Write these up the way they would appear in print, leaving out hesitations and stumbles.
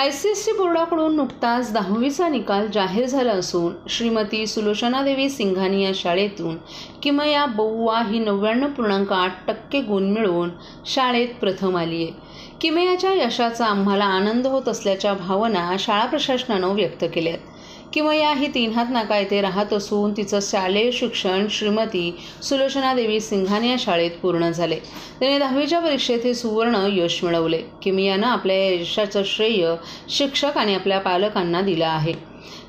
ICSE बोर्डाकडून नुकताच 10वीचा निकाल जाहीर झाला असून श्रीमती सुलोचनादेवी सिंघानिया या शाळेतून किमया बउआ ही 99.8% गुण मिळवून शाळेत प्रथम आली आहे। किमयाच्या यशाचा आम्हाला आनंद होत असल्याच्या भावना शाळा प्रशासनानं व्यक्त केल्या आहेत। किमया ही तीनहात नाका येथे राहत असून तिचं शालेय शिक्षण श्रीमती सुलोचनादेवी सिंघानिया शाळेत पूर्ण झाले। तिने 10वीच्या परीक्षेत हे सुवर्ण यश मिळवले। किमयानं आपल्या यशाचं श्रेय शिक्षक आणि आपल्या पालकांना दिलं आहे।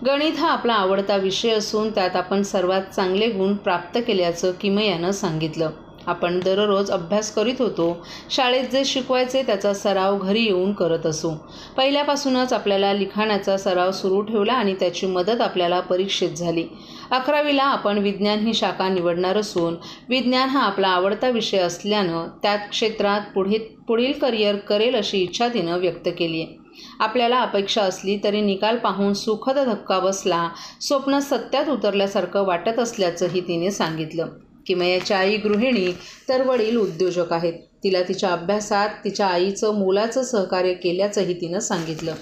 गणित हा आपला आवडता विषय असून त्यात आपण सर्वात चांगले गुण प्राप्त केल्याचं किमयानं सांगितलं। आपण दररोज अभ्यास करीत होतो। शाळेत जे शिकवायचे त्याचा सराव घरी येऊन करत असू। पहिल्यापासूनच आपल्याला लिखाणाचा सराव सुरू ठेवला आणि त्याची मदत आपल्याला परीक्षेत झाली। 11वीला आपण विज्ञान ही शाखा निवडणार असून विज्ञान हा आपला आवडता विषय असल्यानं त्यात क्षेत्रात पुढील करिअर करेल अशी इच्छा तिनं व्यक्त केली आहे। आपल्याला अपेक्षा असली तरी निकाल पाहून सुखद धक्का बसला, स्वप्न सत्यात उतरल्यासारखं वाटत असल्याचंही तिने सांगितलं। किमयाची आई गृहिणी तर वडील उद्योजक आहेत। तिला तिच्या अभ्यासात तिच्या आईचं मोलाचं सहकार्य केल्याचंही तिनं सांगितलं।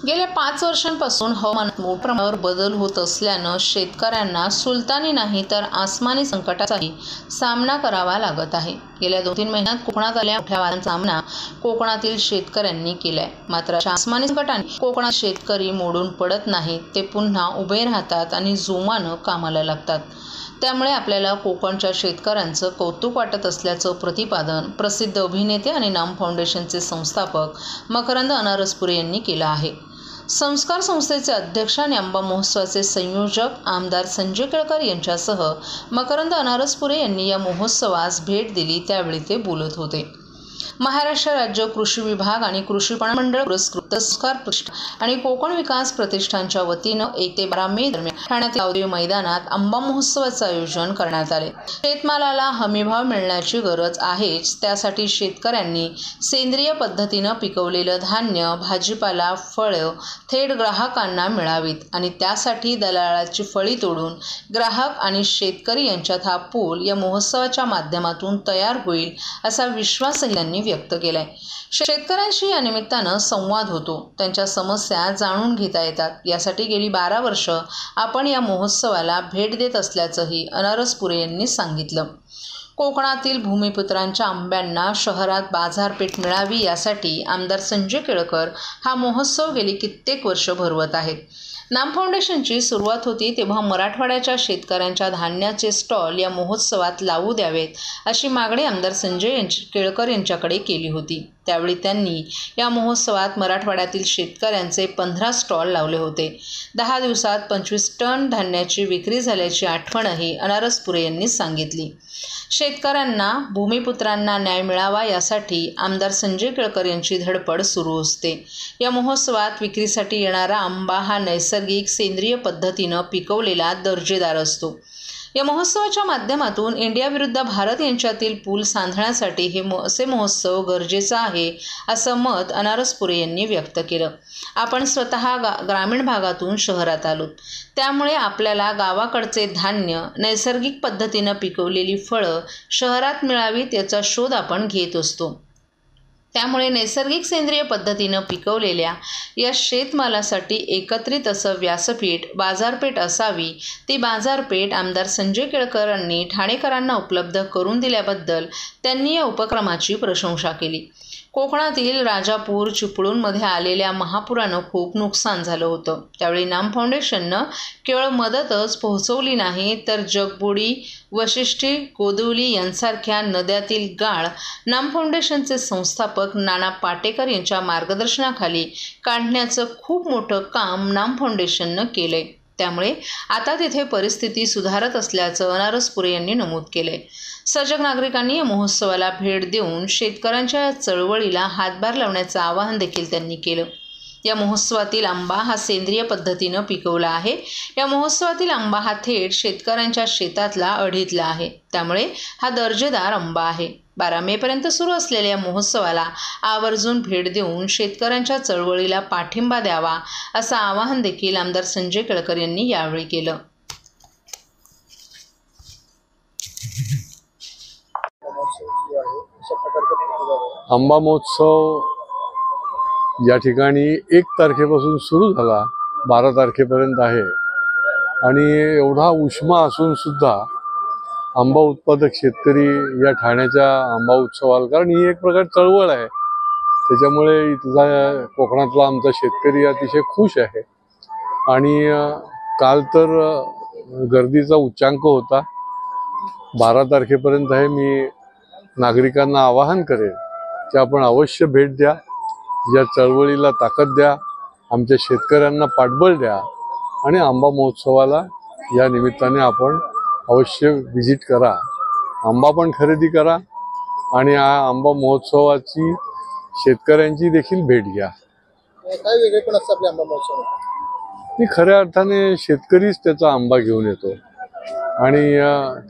गेल्या 5 वर्षांपासून हवामानात मोठ्या प्रमाणावर बदल होत असल्यानं शेतकऱ्यांना सुलतानी नाही तर आसमानी संकटाचाही सामना करावा लागत आहे। गेल्या 2-3 महिन्यात कोकणात आलेल्या मोठ्या वादळांचा सामना कोकणातील शेतकऱ्यांनी केलाय। मात्र आसमानी संकटाने कोकणात शेतकरी मोडून पडत नाहीत, ते पुन्हा उभे राहतात आणि जोमानं कामाला लागतात। त्यामुळे आपल्याला कोकणच्या शेतकऱ्यांचं कौतुक वाटत असल्याचं प्रतिपादन प्रसिद्ध अभिनेते आणि नाम फाउंडेशनचे संस्थापक मकरंद अनारसपुरे यांनी केलं आहे। संस्कार संस्थेचे अध्यक्ष आणि आंबा महोत्सवाचे संयोजक आमदार संजय केळकर यांच्यासह मकरंद अनारसपुरे यांनी या महोत्सवास भेट दिली, त्यावेळी ते बोलत होते। महाराष्ट्र राज्य कृषी विभाग आणि कृषी पणन मंडळ पुरस्कृत संस्कार प्रतिष्ठान आणि कोकण विकास प्रतिष्ठानच्या वतीनं 1 ते 12 मे दरम्यान ठाण्यातील गावदेवी मैदानात आंबा महोत्सवाचं आयोजन करण्यात आले। शेतमालाला हमीभाव मिळण्याची गरज आहेच, त्यासाठी शेतकऱ्यांनी सेंद्रिय पद्धतीनं पिकवलेलं धान्य, भाजीपाला, फळं थेट ग्राहकांना मिळावीत आणि त्यासाठी दलालाची फळी तोडून ग्राहक आणि शेतकरी यांच्यात हा पूल या महोत्सवाच्या माध्यमातून तयार होईल असा विश्वासही त्यांनी व्यक्त केलाय। शेतकऱ्यांशी या निमित्तानं संवाद होतो, त्यांच्या समस्या जाणून घेता येतात। यासाठी गेली 12 वर्ष आपण या महोत्सवाला भेट देत असल्याचंही अनारसपुरे यांनी सांगितलं। कोकणातील भूमिपुत्रांच्या आंब्यांना शहरात बाजारपेठ मिळावी यासाठी आमदार संजय केळकर हा महोत्सव गेली कित्येक वर्ष भरवत आहेत। नाम फाउंडेशनची सुरुवात होती तेव्हा मराठवाड्याच्या शेतकऱ्यांच्या धान्याचे स्टॉल या महोत्सवात लावू द्यावेत अशी मागणी आमदार संजय केळकर यांच्याकडे केली होती। त्यावेळी त्यांनी या महोत्सवात मराठवाड्यातील शेतकऱ्यांचे 15 स्टॉल लावले होते। 10 दिवसात 25 टन धान्याची विक्री झाल्याची आठवणही अनारसपुरे यांनी सांगितली। शेतकऱ्यांना, भूमिपुत्रांना न्याय मिळावा यासाठी आमदार संजय केळकर यांची धडपड सुरू असते। या महोत्सवात विक्रीसाठी येणारा आंबा हा नैसर्गिक सेंद्रिय पद्धतीनं पिकवलेला दर्जेदार असतो। या महोत्सवाच्या माध्यमातून इंडिया विरुद्ध भारत यांच्यातील पूल सांधण्यासाठी असे महोत्सव गरजेचा आहे असं मत अनारसपुरे यांनी व्यक्त केलं। आपण स्वतः ग्रामीण भागातून शहरात आलोत, त्यामुळे आपल्याला गावाकडचे धान्य, नैसर्गिक पद्धतीनं पिकवलेली फळं शहरात मिळावीत याचा शोध आपण घेत असतो। त्यामुळे नैसर्गिक सेंद्रिय पद्धतीनं पिकवलेल्या या शेतमालासाठी एकत्रित असं व्यासपीठ, बाजारपेठ असावी। ती बाजारपेठ आमदार संजय केळकर यांनी ठाणेकरांना उपलब्ध करून दिल्याबद्दल त्यांनी या उपक्रमाची प्रशंसा केली। कोकणातील राजापूर, चिपळूणमध्ये आलेल्या महापुरानं खूप नुकसान झालं होतं। त्यावेळी नाम फाउंडेशननं केवळ मदतच पोहोचवली नाही तर जगबुडी, वशिष्ठी, गोदवली यांसारख्या नद्यातील गाळ नाम फाउंडेशनचे संस्थापक नाना पाटेकर यांच्या मार्गदर्शनाखाली काढण्याचं खूप मोठं काम नाम फाउंडेशननं केलंय। त्यामुळे आता तिथे परिस्थिती सुधारत असल्याचं अनारसपुरे यांनी नमूद केलंय। सजग नागरिकांनी या महोत्सवाला भेट देऊन शेतकऱ्यांच्या या चळवळीला हातभार लावण्याचं आवाहन देखील त्यांनी केलं। या महोत्सवातील आंबा हा सेंद्रिय पद्धतीनं पिकवला आहे। या महोत्सवातील आंबा हा थेट शेतकऱ्यांच्या शेतातला अढीतला आहे, त्यामुळे हा दर्जेदार आंबा आहे। 12 मेपर्यंत सुरू असलेल्या या महोत्सवाला आवर्जून भेट देऊन शेतकऱ्यांच्या चळवळीला पाठिंबा द्यावा असं आवाहन देखील आमदार संजय केळकर यांनी यावेळी केलं। आंबा महोत्सव या ठिकाणी 1 तारखेपासून सुरू झाला, 12 तारखेपर्यंत आहे आणि एवढा उष्मा असून सुद्धा आंबा उत्पादक शेतकरी या ठाण्याच्या आंबा उत्सवाला, कारण ही एक प्रकार चळवळ आहे, त्याच्यामुळे इथला कोकणातला आमचा शेतकरी अतिशय खुश आहे. आणि काल तर गर्दीचा उच्चांक होता. 12 तारखेपर्यंत आहे. मी नागरिकांना आवाहन करेन की आपण अवश्य भेट द्या, या चळवळीला ताकद द्या, आमच्या शेतकऱ्यांना पाठबळ द्या आणि आंबा महोत्सवाला या निमित्ताने आपण अवश्य व्हिजिट करा, आंबा पण खरेदी करा आणि आंबा महोत्सवाची शेतकऱ्यांची देखील भेट घ्या. काय वेगळेपण असतं आपल्या आंबा महोत्सवात? ती खऱ्या अर्थाने शेतकरीच त्याचा आंबा घेऊन येतो आणि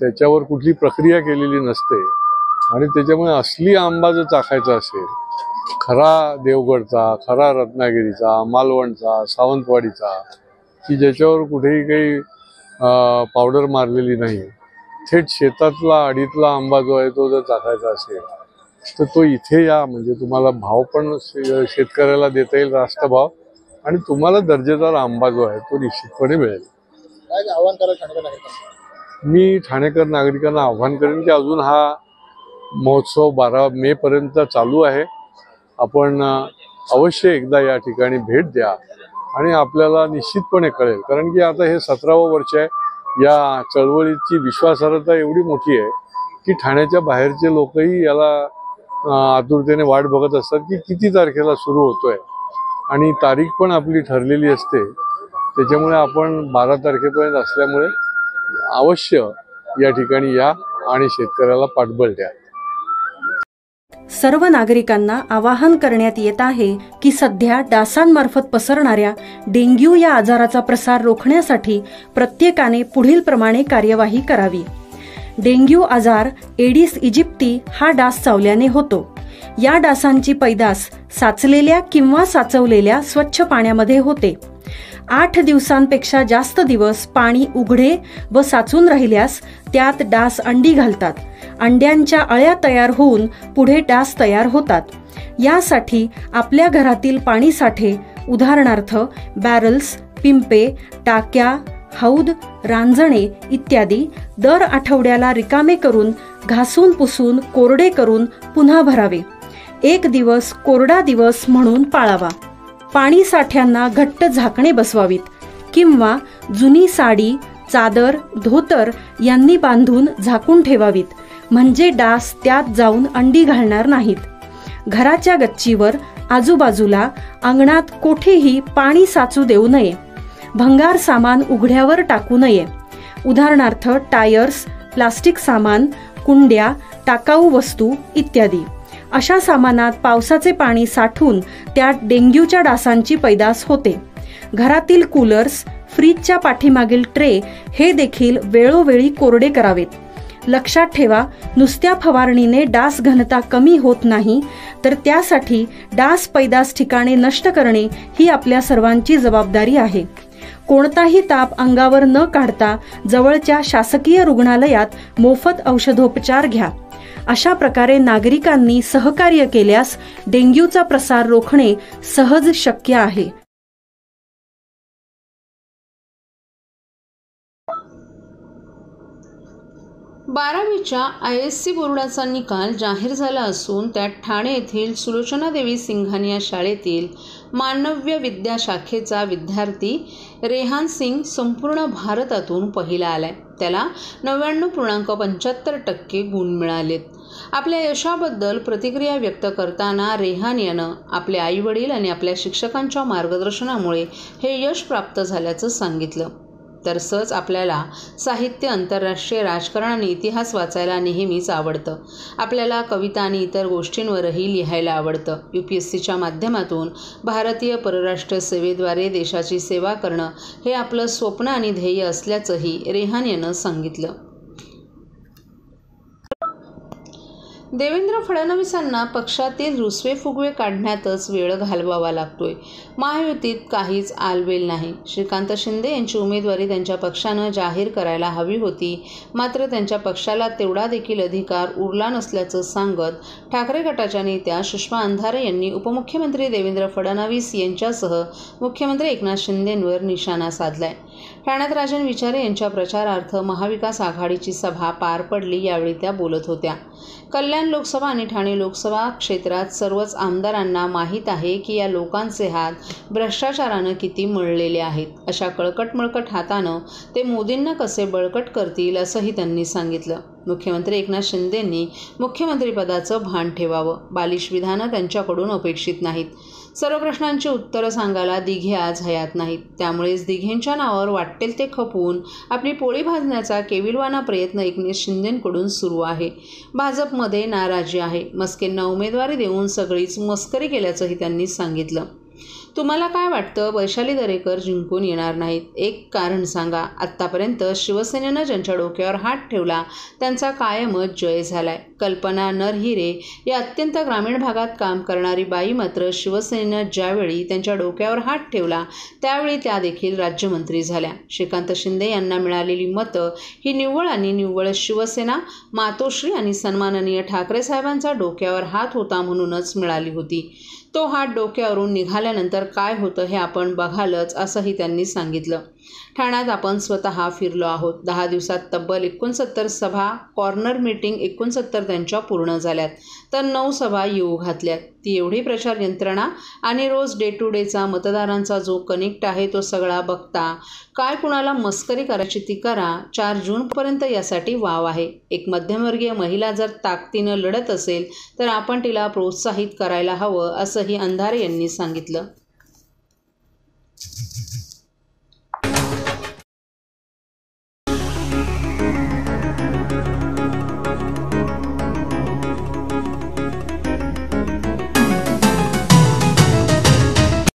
त्याच्यावर कुठली प्रक्रिया केलेली नसते आणि त्याच्यामुळे असली आंबा जर चाखायचा असेल, खरा देवगडचा, खरा रत्नागिरीचा, मालवणचा, सावंतवाडीचा, की ज्याच्यावर कुठेही काही पावडर मारलेली नाही, थेट शेतातला आडीतला आंबा जो आहे तो जर चाखायचा असेल तर तो इथे या. म्हणजे तुम्हाला भाव पण शेतकऱ्याला देता येईल, रास्त भाव, आणि तुम्हाला दर्जेदार आंबा जो आहे तो निश्चितपणे मिळेल. काय आव्हान कराल ठाणेकर नागरिकांना? मी ठाणेकर नागरिकांना आव्हान करेन की अजून हा महोत्सव 12 मे पर्यंत चालू आहे. आपण अवश्य एकदा या ठिकाणी भेट द्या आणि आपल्याला निश्चितपणे कळेल, कारण की आता हे 17वं वर्ष आहे. या चळवळीची विश्वासार्हता एवढी मोठी आहे की ठाण्याच्या बाहेरचे लोकही याला आतुरतेने वाट बघत असतात की किती तारखेला सुरू होतोय, आणि तारीख पण आपली ठरलेली असते. त्याच्यामुळे आपण 12 तारखेपर्यंत असल्यामुळे अवश्य या ठिकाणी या आणि शेतकऱ्याला पाठबळ द्या. सर्व नागरिकांना आवाहन करण्यात येत आहे की सध्या डासांमार्फत पसरणाऱ्या डेंग्यू या आजाराचा प्रसार रोखण्यासाठी प्रत्येकाने पुढील प्रमाणे कार्यवाही करावी. डेंग्यू आजार एडिस इजिप्ती हा डास चावल्याने होतो. या डासांची पैदास साचलेल्या किंवा साचवलेल्या स्वच्छ पाण्यामध्ये होते. 8 दिवसांपेक्षा जास्त दिवस पाणी उघडे व साचून राहिल्यास त्यात डास अंडी घालतात. अंड्यांच्या अळ्या तयार होऊन पुढे डास तयार होतात. यासाठी आपल्या घरातील पाणी साठे, उदाहरणार्थ बॅरल्स, पिंपे, टाक्या, हौद, रांजणे इत्यादी दर आठवड्याला रिकामे करून घासून पुसून कोरडे करून पुन्हा भरावे. 1 दिवस कोरडा दिवस म्हणून पाळावा. पाणी साठ्यांना घट्ट झाकणे बसवावीत किंवा जुनी साडी, चादर, धोतर यांनी बांधून झाकून ठेवावीत, म्हणजे डास त्यात जाऊन अंडी घालणार नाहीत. घराच्या गच्चीवर, आजूबाजूला, अंगणात कोठेही पाणी साचू देऊ नये. भंगार सामान उघड्यावर टाकू नये, उदाहरणार्थ टायर्स, प्लास्टिक सामान, कुंड्या, टाकाऊ वस्तू इत्यादी. अशा सामानात पावसाचे पाणी साठून त्यात डेंग्यूच्या डासांची पैदास होते. घरातील कूलर्स, फ्रीजच्या पाठीमागील ट्रे हे देखील वेळोवेळी कोरडे करावेत. लक्षात ठेवा, नुसत्या फवारणीने डास घनता कमी होत नाही, तर त्यासाठी डास पैदास ठिकाणे नष्ट करणे ही आपल्या सर्वांची जबाबदारी आहे. कोणताही ताप अंगावर न काढता जवळच्या शासकीय रुग्णालयात मोफत औषधोपचार घ्या. अशा प्रकारे नागरिकांनी सहकार्य केल्यास डेंग्यूचा प्रसार रोखणे सहज शक्य आहे. बारावीच्या ISC बोर्डाचा निकाल जाहीर झाला असून त्यात ठाणे येथील सुलोचनादेवी सिंघानिया या शाळेतील मानव्य विद्या शाखेचा विद्यार्थी रेहान सिंग संपूर्ण भारतातून पहिला आलाय. त्याला 99.75% गुण मिळालेत. आपल्या यशाबद्दल प्रतिक्रिया व्यक्त करताना रेहान यानं आपले आईवडील आणि आपल्या शिक्षकांच्या मार्गदर्शनामुळे हे यश प्राप्त झाल्याचं सांगितलं. तर सहज आपल्याला साहित्य, आंतरराष्ट्रीय राजकारण आणि इतिहास वाचायला नेहमीच आवडतं. आपल्याला कविता आणि इतर गोष्टींवरही लिहायला आवडतं. UPSCच्या माध्यमातून भारतीय परराष्ट्र सेवेद्वारे देशाची सेवा करणं हे आपलं स्वप्न आणि ध्येय असल्याचंही रेहान यानं सांगितलं. देवेंद्र फडणवीसांना पक्षातील रुसवे-फुगवे काढण्यातच वेळ घालवावा लागतोय. महायुतीत काहीच आलबेल नाही. श्रीकांत शिंदे यांची उमेदवारी त्यांच्या पक्षानं जाहीर करायला हवी होती, मात्र त्यांच्या पक्षाला तेवढा देखील अधिकार उरला नसल्याचं सांगत ठाकरे गटाच्या नेत्या सुषमा अंधारे यांनी उपमुख्यमंत्री देवेंद्र फडणवीस यांच्यासह मुख्यमंत्री एकनाथ शिंदेंवर निशाणा साधलाय. ठाण्यात राजन विचारे यांच्या प्रचारार्थ महाविकास आघाडीची सभा पार पडली. यावेळी त्या बोलत होत्या. कल्याण लोकसभा आणि ठाणे लोकसभा क्षेत्रात सर्वच आमदारांना माहीत आहे की या लोकांचे हात भ्रष्टाचारानं किती मळलेले आहेत. अशा कळकट-मळकट हातानं ते मोदींना कसे बळकट करतील असंही त्यांनी सांगितलं. मुख्यमंत्री एकनाथ शिंदेंनी मुख्यमंत्रीपदाचं भान ठेवावं. बालिश विधानं त्यांच्याकडून अपेक्षित नाहीत. सर्व प्रश्नांची उत्तरं सांगायला दिघे आज हयात नाहीत. त्यामुळेच दिघेंच्या नावावर वाटेल ते खपवून आपली पोळी भाजण्याचा केविलवाणा प्रयत्न एकनाथ शिंदेंकडून सुरू आहे. भाजपमध्ये नाराजी आहे. मस्केंना उमेदवारी देऊन सगळीच मस्करी केल्याचंही त्यांनी सांगितलं. तुम्हाला काय वाटतं वैशाली दरेकर जिंकून येणार नाहीत? एक कारण सांगा. आत्तापर्यंत शिवसेनेनं ज्यांच्या डोक्यावर हात ठेवला त्यांचा कायमच जय झालाय. कल्पना नरहिरे या अत्यंत ग्रामीण भागात काम करणारी बाई मात्र शिवसेनेनं ज्यावेळी त्यांच्या डोक्यावर हात ठेवला त्यावेळी त्या देखील राज्यमंत्री झाल्या. श्रीकांत शिंदे यांना मिळालेली मतं ही निव्वळ आणि निव्वळ शिवसेना, मातोश्री आणि सन्माननीय ठाकरे साहेबांचा डोक्यावर हात होता म्हणूनच मिळाली होती. तो हात डोक्यावरून निघाल्यानंतर काय होतं हे आपण बघालच असंही त्यांनी सांगितलं. ठाण्यात आपण स्वतः फिरलो आहोत. 10 दिवसात तब्बल 69 सभा, कॉर्नर मीटिंग 69 त्यांच्या पूर्ण झाल्यात, तर 9 सभा येऊ घातल्यात. ती एवढी प्रचार यंत्रणा आणि रोज डे टू डेचा मतदारांचा जो कनेक्ट आहे तो सगळा बघता काय कुणाला मस्करी करायची ती करा. 4 जूनपर्यंत यासाठी वाव आहे. एक मध्यमवर्गीय महिला जर ताकदीनं लढत असेल तर आपण तिला प्रोत्साहित करायला हवं असंही अंधारे यांनी सांगितलं.